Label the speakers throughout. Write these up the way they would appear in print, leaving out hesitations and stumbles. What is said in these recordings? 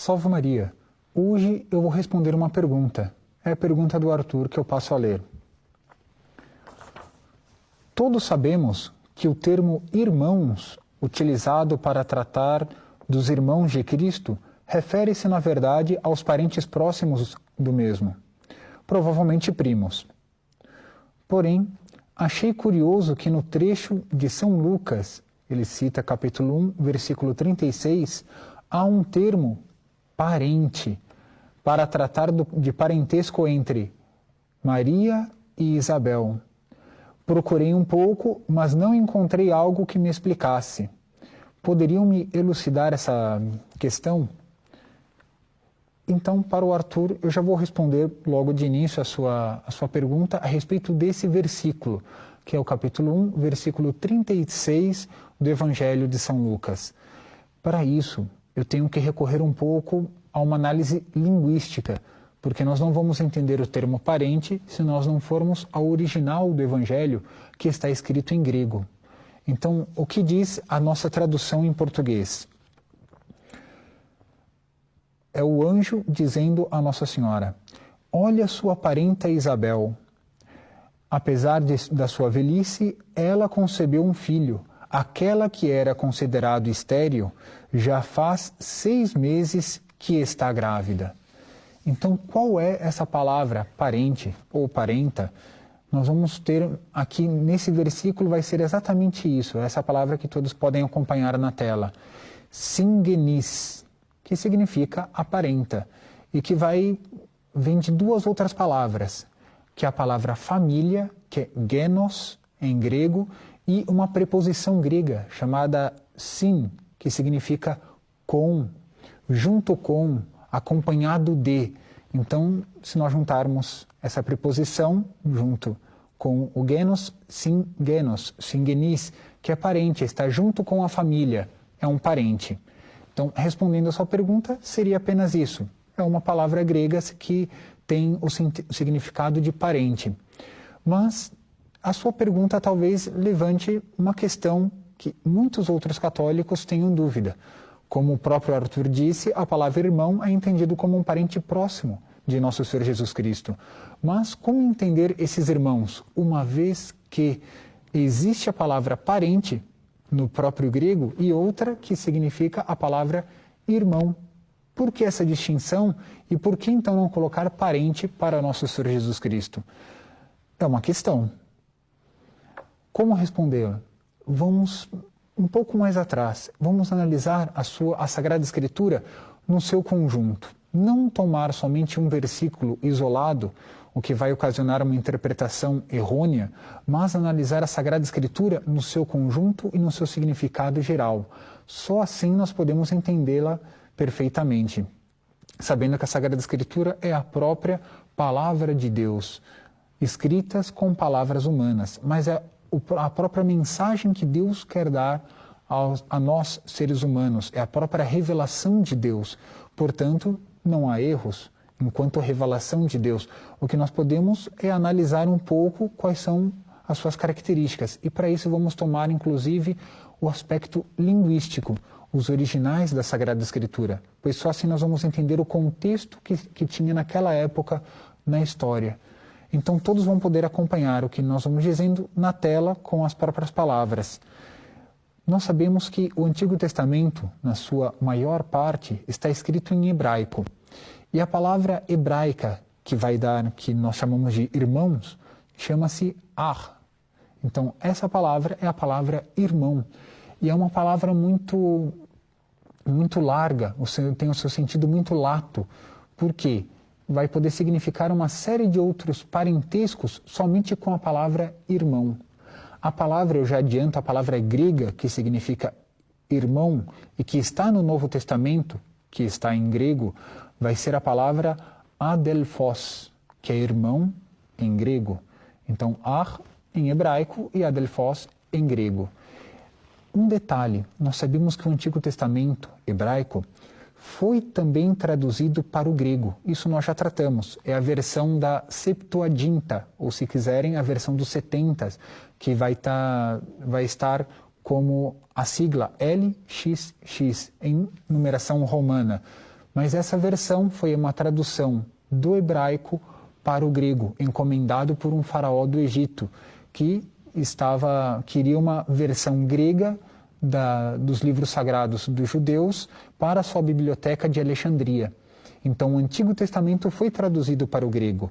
Speaker 1: Salve Maria! Hoje eu vou responder uma pergunta. É a pergunta do Arthur que eu passo a ler. Todos sabemos que o termo irmãos, utilizado para tratar dos irmãos de Cristo, refere-se na verdade aos parentes próximos do mesmo, provavelmente primos. Porém, achei curioso que no trecho de São Lucas, ele cita capítulo 1, versículo 36, há um termo parente, para tratar de parentesco entre Maria e Isabel. Procurei um pouco, mas não encontrei algo que me explicasse. Poderiam me elucidar essa questão? Então, para o Arthur, eu já vou responder logo de início a sua pergunta a respeito desse versículo, que é o capítulo 1, versículo 36 do Evangelho de São Lucas. Para isso, eu tenho que recorrer um pouco a uma análise linguística, porque nós não vamos entender o termo parente se nós não formos ao original do Evangelho, que está escrito em grego. Então, o que diz a nossa tradução em português? É o anjo dizendo a Nossa Senhora: olha sua parenta Isabel. Apesar da sua velhice, ela concebeu um filho. Aquela que era considerado estéril já faz 6 meses que está grávida. Então, qual é essa palavra parente ou parenta? Nós vamos ter aqui nesse versículo, vai ser exatamente isso, essa palavra que todos podem acompanhar na tela. Singenis, que significa aparenta, e que vem de 2 outras palavras, que é a palavra família, que é genos em grego, e uma preposição grega chamada sin, que significa com, junto com, acompanhado de. Então, se nós juntarmos essa preposição junto com o genos, singenis, que é parente, está junto com a família, é um parente. Então, respondendo a sua pergunta, seria apenas isso. É uma palavra grega que tem o significado de parente. Mas a sua pergunta talvez levante uma questão que muitos outros católicos tenham dúvida. Como o próprio Arthur disse, a palavra irmão é entendido como um parente próximo de Nosso Senhor Jesus Cristo. Mas como entender esses irmãos, uma vez que existe a palavra parente no próprio grego e outra que significa a palavra irmão? Por que essa distinção e por que então não colocar parente para Nosso Senhor Jesus Cristo? É uma questão. Como respondê-la? Vamos um pouco mais atrás. Vamos analisar a Sagrada Escritura no seu conjunto. Não tomar somente um versículo isolado, o que vai ocasionar uma interpretação errônea, mas analisar a Sagrada Escritura no seu conjunto e no seu significado geral. Só assim nós podemos entendê-la perfeitamente, sabendo que a Sagrada Escritura é a própria Palavra de Deus, escritas com palavras humanas, mas é a própria mensagem que Deus quer dar a nós, seres humanos, é a própria revelação de Deus. Portanto, não há erros enquanto revelação de Deus. O que nós podemos é analisar um pouco quais são as suas características. E para isso vamos tomar, inclusive, o aspecto linguístico, os originais da Sagrada Escritura, pois só assim nós vamos entender o contexto que tinha naquela época na história. Então todos vão poder acompanhar o que nós vamos dizendo na tela com as próprias palavras. Nós sabemos que o Antigo Testamento, na sua maior parte, está escrito em hebraico. E a palavra hebraica que nós chamamos de irmãos, chama-se ar. Então essa palavra é a palavra irmão. E é uma palavra muito larga, tem o seu sentido muito lato. Por quê? Vai poder significar uma série de outros parentescos somente com a palavra irmão. A palavra, eu já adianto, a palavra grega, que significa irmão, e que está no Novo Testamento, que está em grego, vai ser a palavra adelphos, que é irmão em grego. Então, ar em hebraico e adelphos em grego. Um detalhe, nós sabemos que o Antigo Testamento hebraico foi também traduzido para o grego. Isso nós já tratamos. É a versão da Septuaginta, ou se quiserem, a versão dos 70, que vai estar como a sigla LXX, em numeração romana. Mas essa versão foi uma tradução do hebraico para o grego, encomendado por um faraó do Egito, que queria uma versão grega dos livros sagrados dos judeus para a sua biblioteca de Alexandria. Então, o Antigo Testamento foi traduzido para o grego.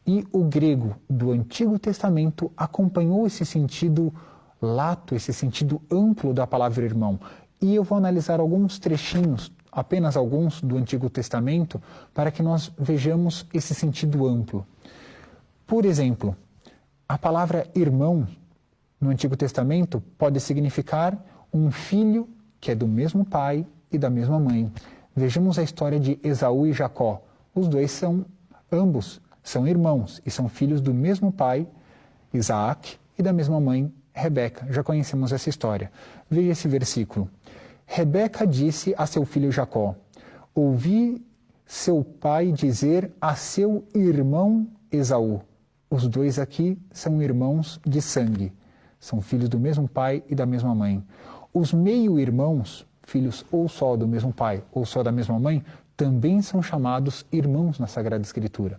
Speaker 1: E o grego do Antigo Testamento acompanhou esse sentido lato, esse sentido amplo da palavra irmão. E eu vou analisar alguns trechinhos, apenas alguns, do Antigo Testamento, para que nós vejamos esse sentido amplo. Por exemplo, a palavra irmão no Antigo Testamento pode significar um filho que é do mesmo pai e da mesma mãe. Vejamos a história de Esaú e Jacó. Os dois ambos são irmãos e são filhos do mesmo pai, Isaac, e da mesma mãe, Rebeca. Já conhecemos essa história. Veja esse versículo. Rebeca disse a seu filho Jacó: ouvi seu pai dizer a seu irmão Esaú. Os dois aqui são irmãos de sangue. São filhos do mesmo pai e da mesma mãe. Os meio-irmãos, filhos ou só do mesmo pai ou só da mesma mãe, também são chamados irmãos na Sagrada Escritura.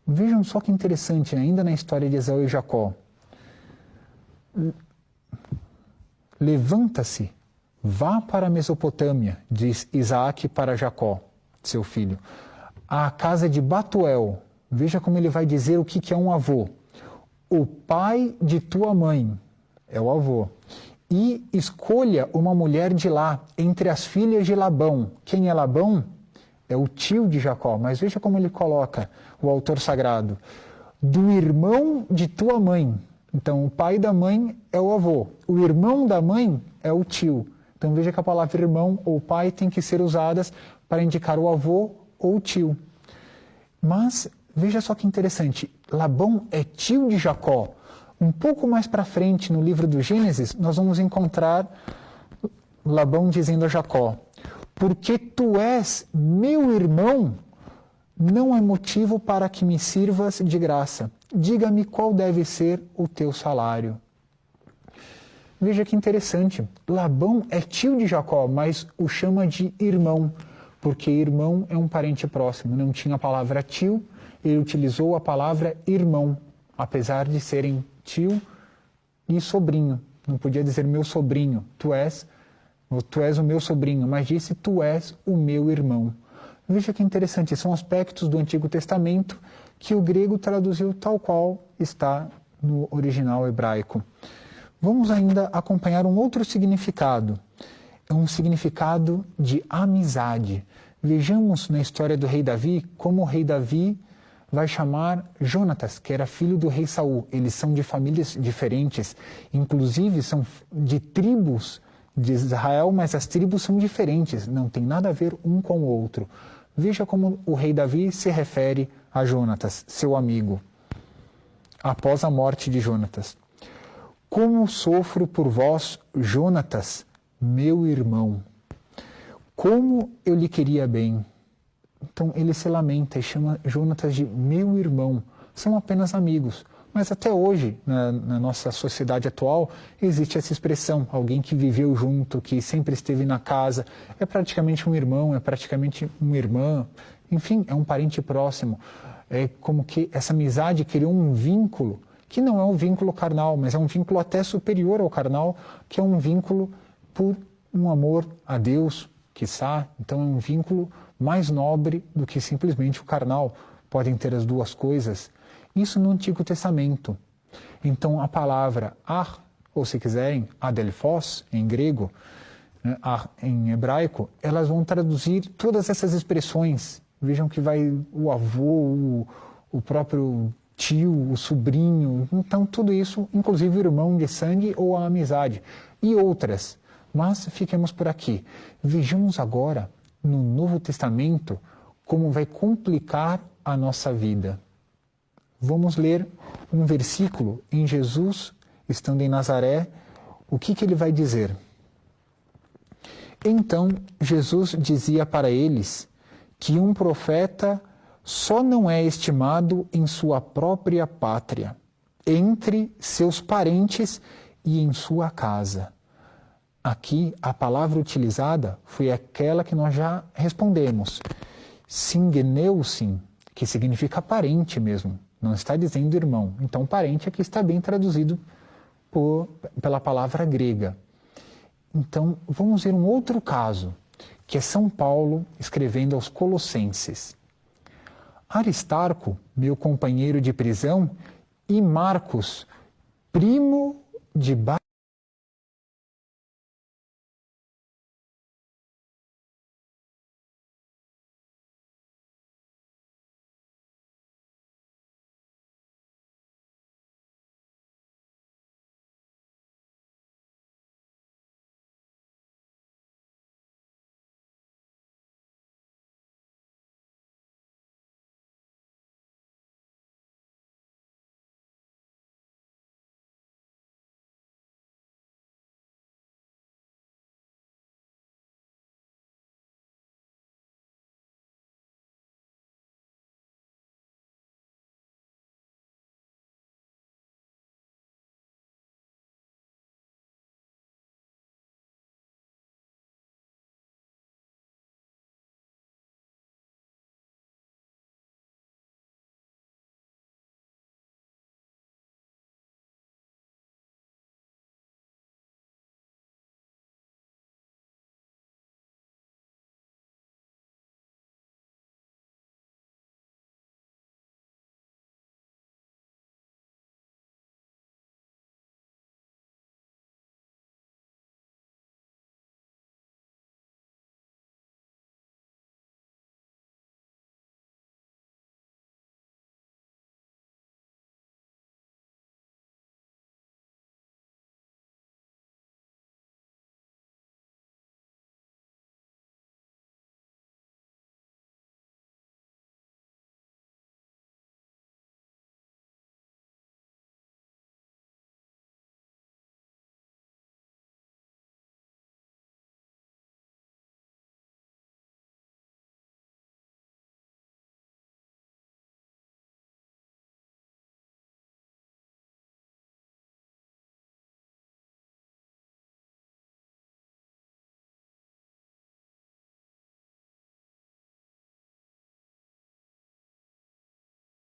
Speaker 1: Vejam só que interessante, ainda na história de Esaú e Jacó. Levanta-se, vá para a Mesopotâmia, diz Isaac para Jacó, seu filho, à casa de Batuel. Veja como ele vai dizer o que é um avô. O pai de tua mãe é o avô. E escolha uma mulher de lá, entre as filhas de Labão. Quem é Labão? É o tio de Jacó. Mas veja como ele coloca, o autor sagrado. Do irmão de tua mãe. Então, o pai da mãe é o avô. O irmão da mãe é o tio. Então, veja que a palavra irmão ou pai tem que ser usadas para indicar o avô ou o tio. Mas, veja só que interessante. Labão é tio de Jacó. Um pouco mais para frente, no livro do Gênesis, nós vamos encontrar Labão dizendo a Jacó: porque tu és meu irmão, não é motivo para que me sirvas de graça. Diga-me qual deve ser o teu salário. Veja que interessante. Labão é tio de Jacó, mas o chama de irmão, porque irmão é um parente próximo. Não tinha a palavra tio, ele utilizou a palavra irmão, apesar de serem tio e sobrinho. Não podia dizer meu sobrinho, tu és o meu sobrinho, mas disse tu és o meu irmão. Veja que interessante, são aspectos do Antigo Testamento que o grego traduziu tal qual está no original hebraico. Vamos ainda acompanhar um outro significado, um significado de amizade. Vejamos na história do rei Davi como o rei Davi vai chamar Jonatas, que era filho do rei Saul. Eles são de famílias diferentes, inclusive são de tribos de Israel, mas as tribos são diferentes, não tem nada a ver um com o outro. Veja como o rei Davi se refere a Jonatas, seu amigo, após a morte de Jonatas. Como sofro por vós, Jonatas, meu irmão. Como eu lhe queria bem. Então ele se lamenta e chama Jonatas de meu irmão. São apenas amigos. Mas até hoje, na nossa sociedade atual, existe essa expressão. Alguém que viveu junto, que sempre esteve na casa. É praticamente um irmão, é praticamente uma irmã. Enfim, é um parente próximo. É como que essa amizade criou um vínculo, que não é um vínculo carnal, mas é um vínculo até superior ao carnal, que é um vínculo por um amor a Deus, quiçá. Então é um vínculo mais nobre do que simplesmente o carnal. Podem ter as duas coisas. Isso no Antigo Testamento. Então a palavra ar, ou se quiserem, adelphos, em grego, né, ar, em hebraico, elas vão traduzir todas essas expressões. Vejam que vai o avô, o próprio tio, o sobrinho, então tudo isso, inclusive o irmão de sangue ou a amizade, e outras. Mas fiquemos por aqui. Vejamos agora, no Novo Testamento, como vai complicar a nossa vida. Vamos ler um versículo em Jesus, estando em Nazaré, o que ele vai dizer? Então, Jesus dizia para eles que um profeta só não é estimado em sua própria pátria, entre seus parentes e em sua casa. Aqui, a palavra utilizada foi aquela que nós já respondemos. Syngeneusin, que significa parente mesmo. Não está dizendo irmão. Então, parente aqui está bem traduzido pela palavra grega. Então, vamos ver um outro caso, que é São Paulo escrevendo aos Colossenses. Aristarco, meu companheiro de prisão, e Marcos, primo de